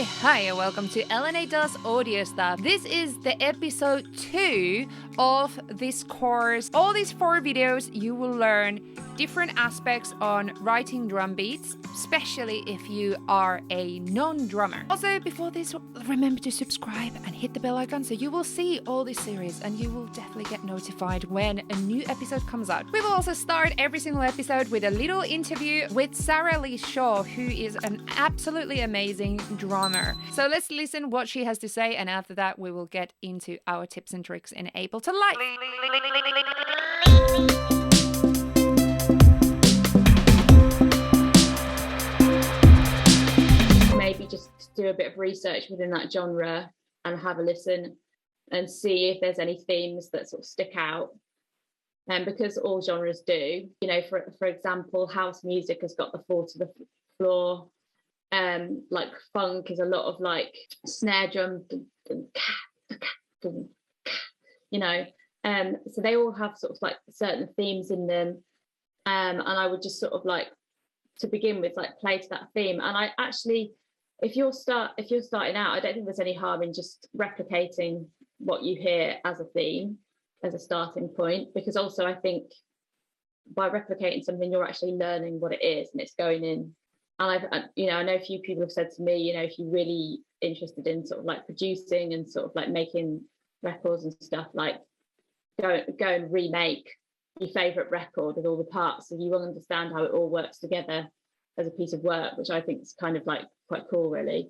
Hi, and welcome to LNA Does Audio Stuff. This is the episode 2 of this course. All these 4 videos, you will learn different aspects on writing drum beats, especially if you are a non-drummer. Also, before this, remember to subscribe and hit the bell icon so you will see all this series and you will definitely get notified when a new episode comes out. We will also start every single episode with a little interview with Sara Leigh Shaw, who is an absolutely amazing drummer. So let's listen what she has to say, and after that we will get into our tips and tricks in Ableton Live. Maybe just do a bit of research within that genre and have a listen and see if there's any themes that sort of stick out. And because all genres do, you know, for example, house music has got the fall to the floor. Like funk is a lot of like snare drum, you know, so they all have sort of like certain themes in them. And I would just sort of like, to begin with, like play to that theme. And I actually, if you're starting out, I don't think there's any harm in just replicating what you hear as a theme, as a starting point, because also I think by replicating something, you're actually learning what it is and it's going in. And I know a few people have said to me, you know, if you're really interested in sort of like producing and sort of like making records and stuff, like go and remake your favorite record with all the parts, so you will understand how it all works together as a piece of work, which I think is kind of like quite cool, really.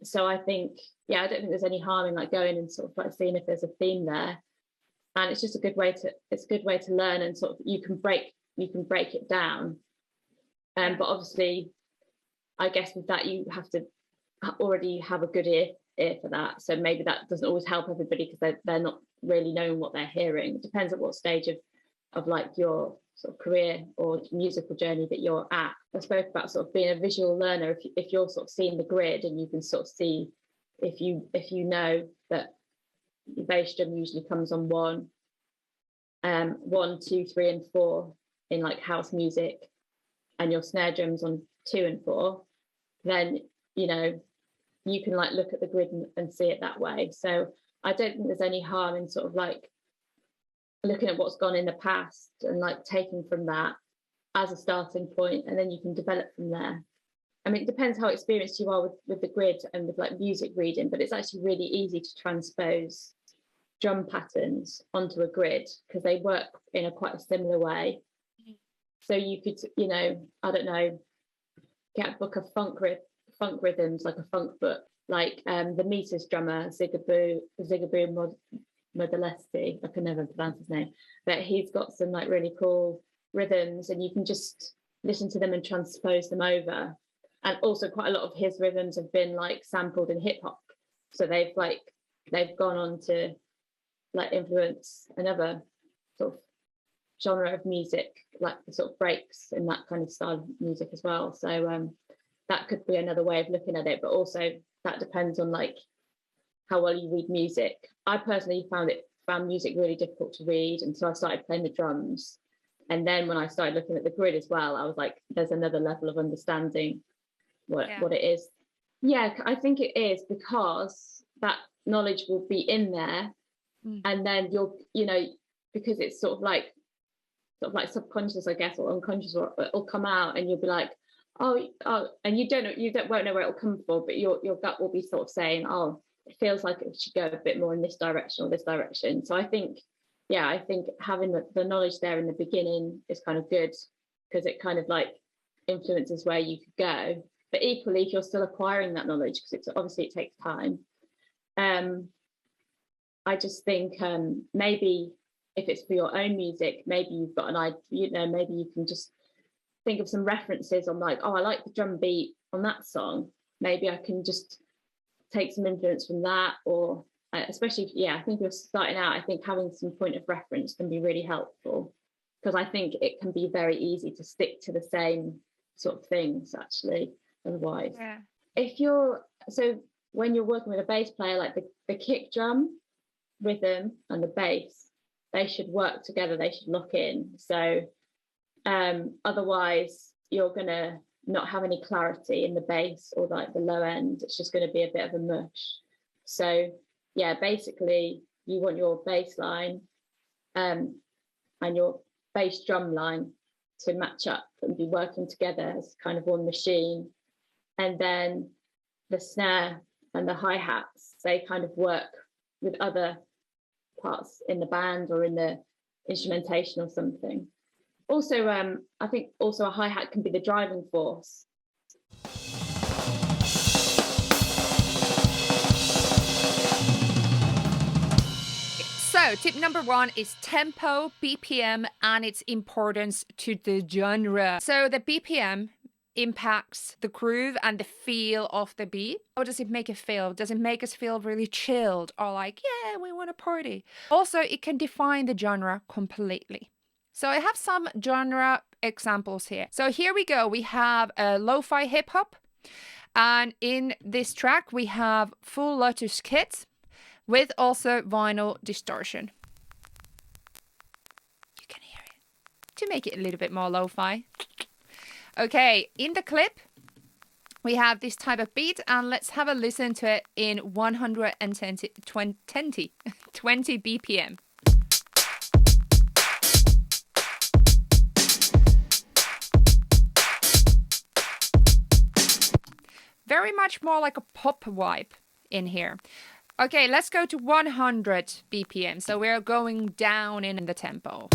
So I think, yeah, I don't think there's any harm in like going and sort of like seeing if there's a theme there. And it's just a good way to learn, and sort of you can break it down. But obviously, I guess with that you have to already have a good ear for that. So maybe that doesn't always help everybody because they're not really knowing what they're hearing. It depends at what stage of like your sort of career or musical journey that you're at. I spoke about sort of being a visual learner. If you're sort of seeing the grid and you can sort of see if you know that the bass drum usually comes on 1, 2, 3, and 4 in like house music, and your snare drums on 2 and 4, then you know you can like look at the grid and see it that way. So I don't think there's any harm in sort of like looking at what's gone in the past and like taking from that as a starting point, and then you can develop from there. I mean, it depends how experienced you are with the grid and with like music reading, but it's actually really easy to transpose drum patterns onto a grid because they work in a quite a similar way. So you could, you know, I don't know, get a book of funk rhythms, like a funk book, like the Meters drummer, Zigaboo Modellesti, I can never pronounce his name, but he's got some like really cool rhythms, and you can just listen to them and transpose them over. And also quite a lot of his rhythms have been like sampled in hip hop. So they've gone on to like influence another sort of genre of music, like the sort of breaks in that kind of style of music as well. So that could be another way of looking at it, but also that depends on like how well you read music. I personally found music really difficult to read until I started playing the drums, and then when I started looking at the grid as well, I was like, there's another level of understanding what it is. Yeah, I think it is, because that knowledge will be in there, and then you know, because it's sort of like subconscious, I guess, or unconscious, or it'll come out and you'll be like, oh, and you won't know where it'll come from, but your gut will be sort of saying, oh, it feels like it should go a bit more in this direction or this direction. So I think having the knowledge there in the beginning is kind of good, because it kind of like influences where you could go. But equally, if you're still acquiring that knowledge, because it takes time, I just think maybe if it's for your own music, maybe you've got an idea, you know, maybe you can just think of some references on like, oh, I like the drum beat on that song. Maybe I can just take some influence from that, or especially, I think if you're starting out, I think having some point of reference can be really helpful, because I think it can be very easy to stick to the same sort of things actually, otherwise. Yeah. When you're working with a bass player, like the kick drum rhythm and the bass, they should work together, they should lock in. So otherwise you're gonna not have any clarity in the bass or like the low end. It's just going to be a bit of a mush. So yeah, basically you want your bass line and your bass drum line to match up and be working together as kind of one machine. And then the snare and the hi-hats, they kind of work with other parts in the band or in the instrumentation or something. Also, I think also a hi-hat can be the driving force. So tip number 1 is tempo, BPM, and its importance to the genre. So the BPM impacts the groove and the feel of the beat. How does it make it feel? Does it make us feel really chilled or like, yeah, we want to party? Also, it can define the genre completely. So I have some genre examples here. So here we go. We have a lo-fi hip hop. And in this track, we have full Lotus kit with also vinyl distortion. You can hear it. To make it a little bit more lo-fi. Okay, in the clip, we have this type of beat, and let's have a listen to it in 20 BPM. Very much more like a pop vibe in here. Okay, let's go to 100 BPM. So we're going down in the tempo.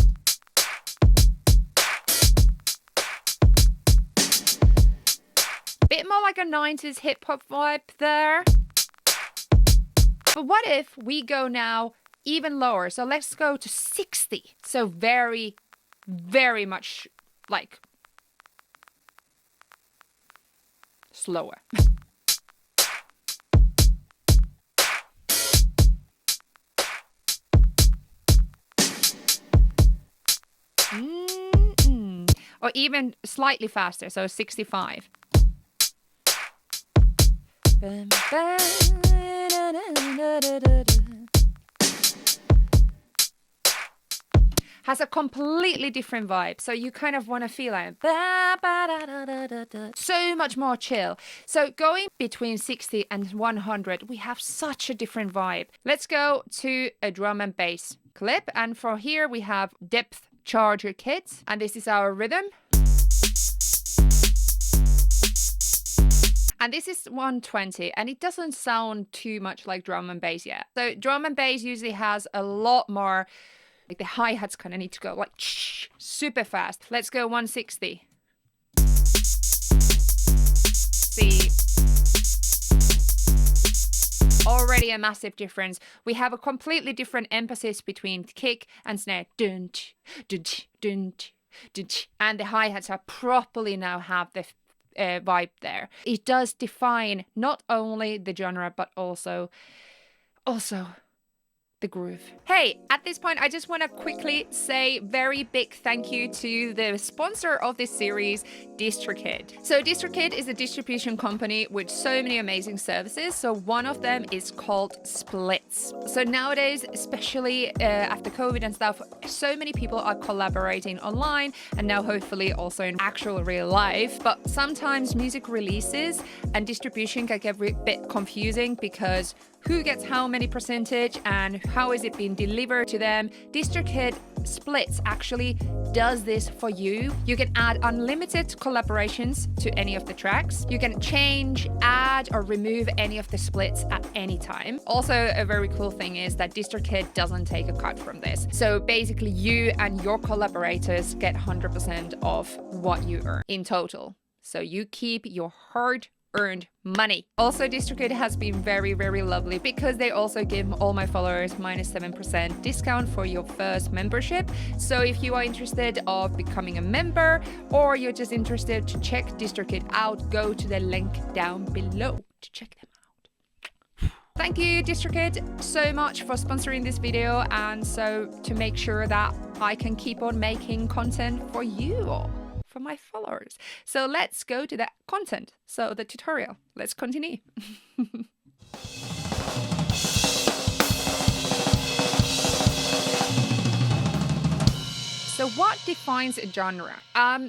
Bit more like a 90s hip hop vibe there. But what if we go now even lower? So let's go to 60. So very, very much like slower. Or even slightly faster, so 65. Has a completely different vibe, so you kind of want to feel like so much more chill. So going between 60 and 100, we have such a different vibe. Let's go to a drum and bass clip, and for here we have depth charger kit, and this is our rhythm. And this is 120, and it doesn't sound too much like drum and bass yet. So drum and bass usually has a lot more, like the hi-hats kind of need to go like super fast. Let's go 160. See, already a massive difference. We have a completely different emphasis between kick and snare. Dun, dun, dun, dun, and the hi-hats are properly now have the vibe there. It does define not only the genre, but also the groove. Hey, at this point, I just want to quickly say very big thank you to the sponsor of this series, DistroKid. So DistroKid is a distribution company with so many amazing services. So one of them is called Splits. So nowadays, especially after COVID and stuff, so many people are collaborating online and now hopefully also in actual real life. But sometimes music releases and distribution can get a bit confusing because who gets how many percentage and how is it being delivered to them. DistroKid Splits actually does this for you. You can add unlimited collaborations to any of the tracks. You can change, add, or remove any of the splits at any time. Also, a very cool thing is that DistroKid doesn't take a cut from this. So basically you and your collaborators get 100% of what you earn in total. So you keep your hard-earned money. Also, DistroKid has been very, very lovely because they also give all my followers -7% discount for your first membership. So if you are interested of becoming a member or you're just interested to check DistroKid out, go to the link down below to check them out. Thank you, DistroKid, so much for sponsoring this video and so to make sure that I can keep on making content for you all, for my followers. So let's go to the content. So the tutorial, let's continue. So what defines a genre?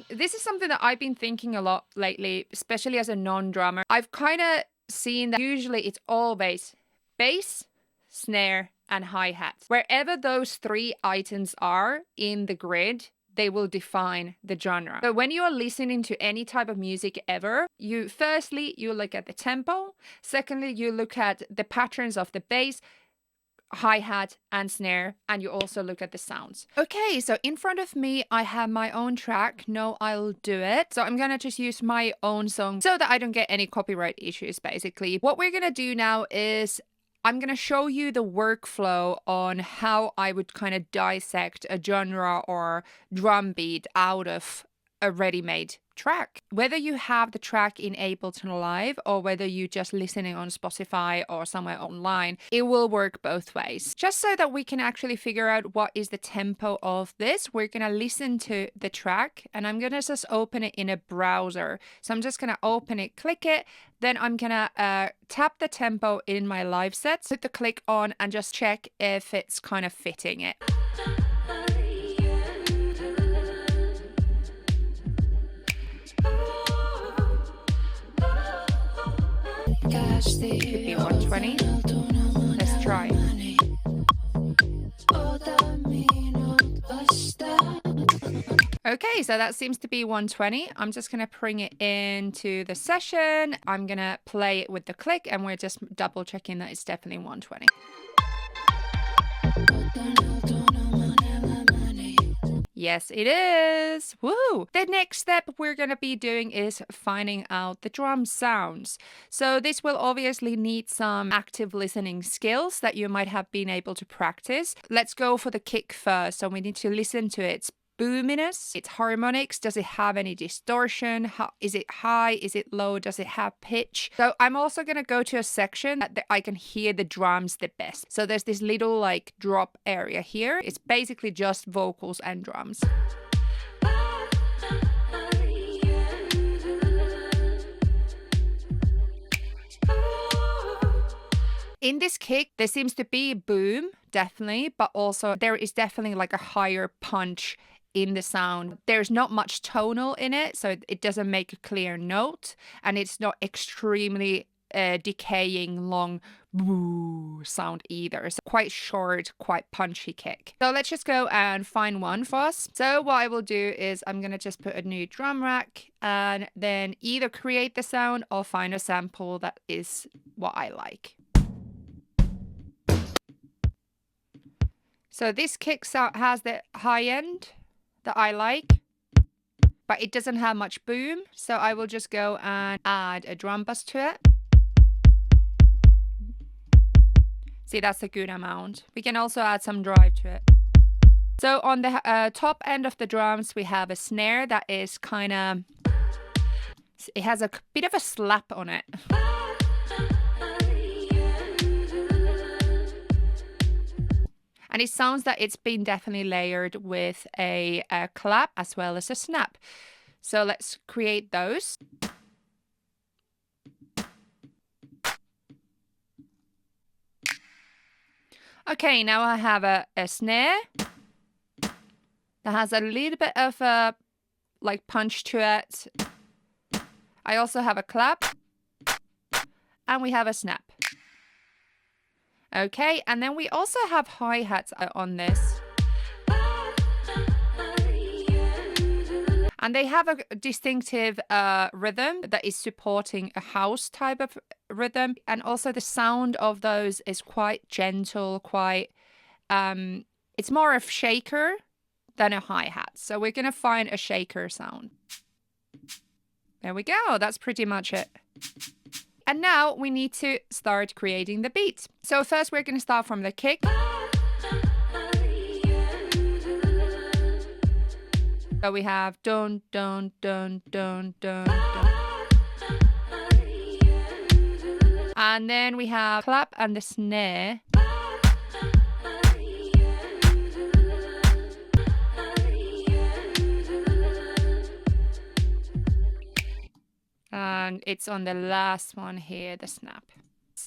This is something that I've been thinking a lot lately, especially as a non-drummer. I've kind of seen that usually it's always bass, snare, and hi-hats. Wherever those three items are in the grid, they will define the genre. So when you're listening to any type of music ever, you look at the tempo. Secondly, you look at the patterns of the bass, hi-hat and snare, and you also look at the sounds. Okay, so in front of me I have my own track. No, I'll do it. So I'm gonna just use my own song so that I don't get any copyright issues, basically. What we're gonna do now is I'm going to show you the workflow on how I would kind of dissect a genre or drum beat out of a ready-made track. Whether you have the track in Ableton Live or whether you just listening on Spotify or somewhere online, it will work both ways. Just so that we can actually figure out what is the tempo of this, we're going to listen to the track and I'm going to just open it in a browser. So I'm just going to open it, click it, then I'm going to tap the tempo in my live set, put the click on and just check if it's kind of fitting it. Could be 120. Let's try. Okay, so that seems to be 120. I'm just going to bring it into the session. I'm going to play it with the click and we're just double checking that it's definitely 120. Yes, it is. Woo! The next step we're going to be doing is finding out the drum sounds. So this will obviously need some active listening skills that you might have been able to practice. Let's go for the kick first. So we need to listen to its boominess, its harmonics. Does it have any distortion? Is it high? Is it low? Does it have pitch? So I'm also going to go to a section that I can hear the drums the best. So there's this little like drop area here. It's basically just vocals and drums. In this kick, there seems to be boom, definitely, but also there is definitely like a higher punch in the sound. There's not much tonal in it, so it doesn't make a clear note, and it's not extremely decaying long boo sound either. So quite short, quite punchy kick. So let's just go and find one for us. So what I will do is I'm gonna just put a new drum rack and then either create the sound or find a sample that is what I like. So this kick sound has the high end that I like, but it doesn't have much boom. So I will just go and add a drum bus to it. See, that's a good amount. We can also add some drive to it. So on the top end of the drums, we have a snare that is kind of, it has a bit of a slap on it. And it sounds that it's been definitely layered with a clap as well as a snap. So let's create those. Okay, now I have a snare that has a little bit of a like punch to it. I also have a clap and we have a snap. Okay, and then we also have hi-hats on this. And they have a distinctive rhythm that is supporting a house type of rhythm. And also the sound of those is quite gentle, quite, it's more of shaker than a hi-hat. So we're going to find a shaker sound. There we go. That's pretty much it. And now we need to start creating the beat. So first we're going to start from the kick. So we have dun, dun, dun, dun, dun, dun. And then we have clap and the snare. And it's on the last one here, the snap.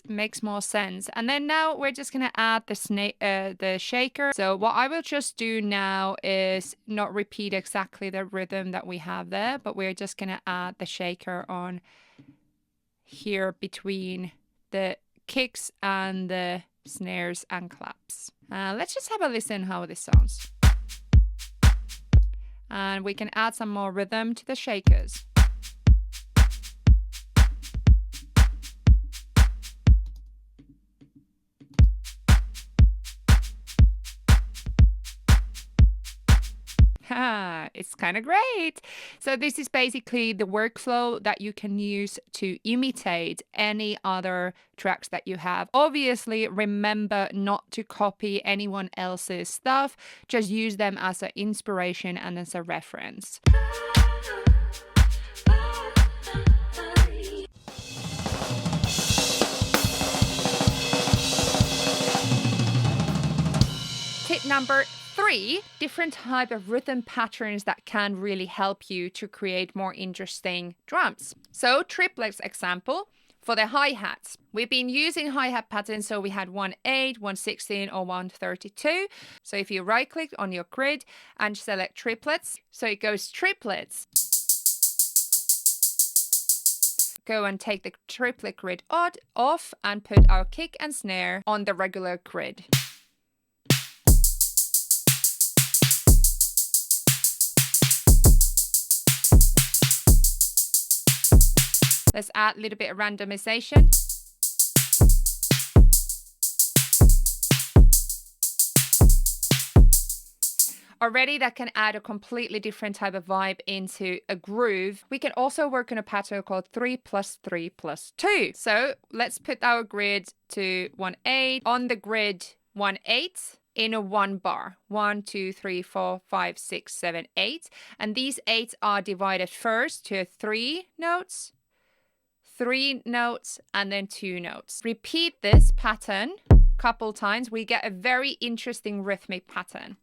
Makes more sense. And then now we're just gonna add the shaker. So what I will just do now is not repeat exactly the rhythm that we have there, but we're just gonna add the shaker on here between the kicks and the snares and claps. Let's just have a listen how this sounds. And we can add some more rhythm to the shakers. It's kind of great. So this is basically the workflow that you can use to imitate any other tracks that you have. Obviously, remember not to copy anyone else's stuff. Just use them as an inspiration and as a reference. Tip number 3, different type of rhythm patterns that can really help you to create more interesting drums. So triplets example for the hi-hats. We've been using hi-hat patterns, so we had 1/8, 1/16 or 1/32. So if you right click on your grid and select triplets, so it goes triplets. Go and take the triplet grid off and put our kick and snare on the regular grid. Let's add a little bit of randomization. Already that can add a completely different type of vibe into a groove. We can also work on a pattern called 3 + 3 + 2. So let's put our grid to 1/8. On the grid 1/8 in a 1 bar. 1, 2, 3, 4, 5, 6, 7, 8. And these 8s are divided first to 3 notes, 3 notes, and then 2 notes. Repeat this pattern a couple times. We get a very interesting rhythmic pattern.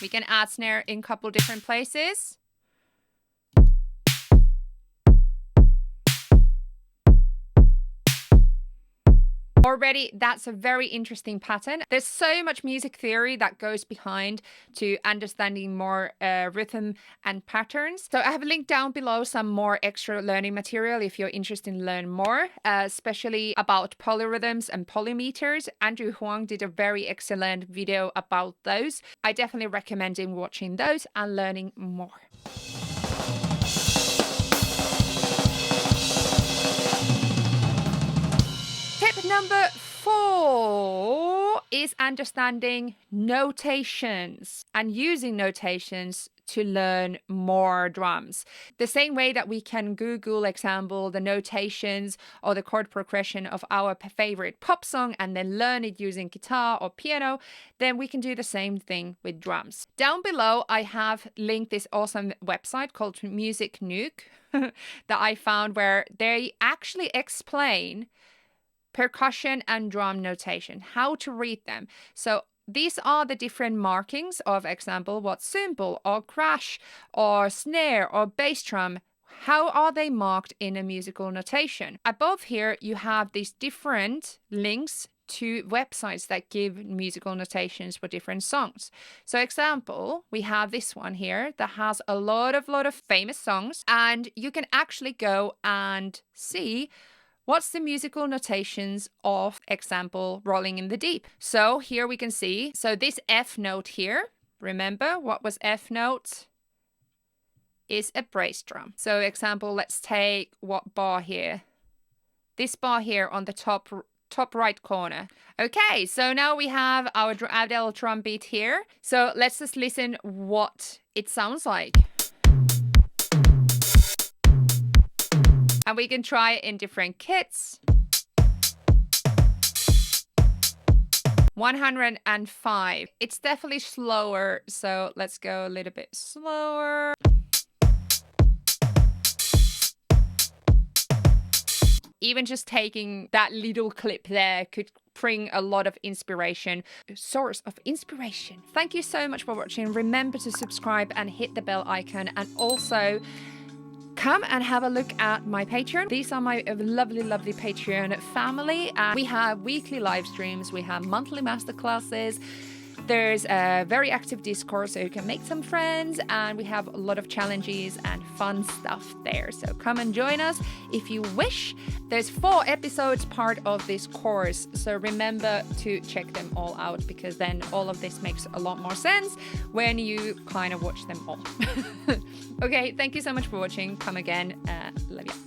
We can add snare in a couple different places. Already, that's a very interesting pattern. There's so much music theory that goes behind to understanding more rhythm and patterns. So I have linked down below some more extra learning material if you're interested in learning more, especially about polyrhythms and polymeters. Andrew Huang did a very excellent video about those. I definitely recommend him watching those and learning more. Tip number 4 is understanding notations and using notations to learn more drums. The same way that we can Google example the notations or the chord progression of our favorite pop song and then learn it using guitar or piano, then we can do the same thing with drums. Down below, I have linked this awesome website called Music Nuke that I found where they actually explain percussion and drum notation, how to read them. So these are the different markings of example, what cymbal or crash or snare or bass drum, how are they marked in a musical notation? Above here, you have these different links to websites that give musical notations for different songs. So example, we have this one here that has a lot of famous songs, and you can actually go and see what's the musical notations of example Rolling in the Deep. So here we can see, so this F note here, remember what was F note? Is a bass drum. So example, let's take what bar here? This bar here on the top right corner. Okay, so now we have our Adele drum beat here. So let's just listen what it sounds like. And we can try it in different kits. 105. It's definitely slower, so let's go a little bit slower. even just taking that little clip there could bring a lot of inspiration, source of inspiration. Thank you so much for watching. Remember to subscribe and hit the bell icon, and also come and have a look at my Patreon. These are my lovely, lovely Patreon family. We have weekly live streams. We have monthly masterclasses. There's a very active Discord, so you can make some friends, and we have a lot of challenges and fun stuff there. So come and join us if you wish. There's 4 episodes part of this course, so remember to check them all out, because then all of this makes a lot more sense when you kind of watch them all. Okay, thank you so much for watching. Come again. Love you.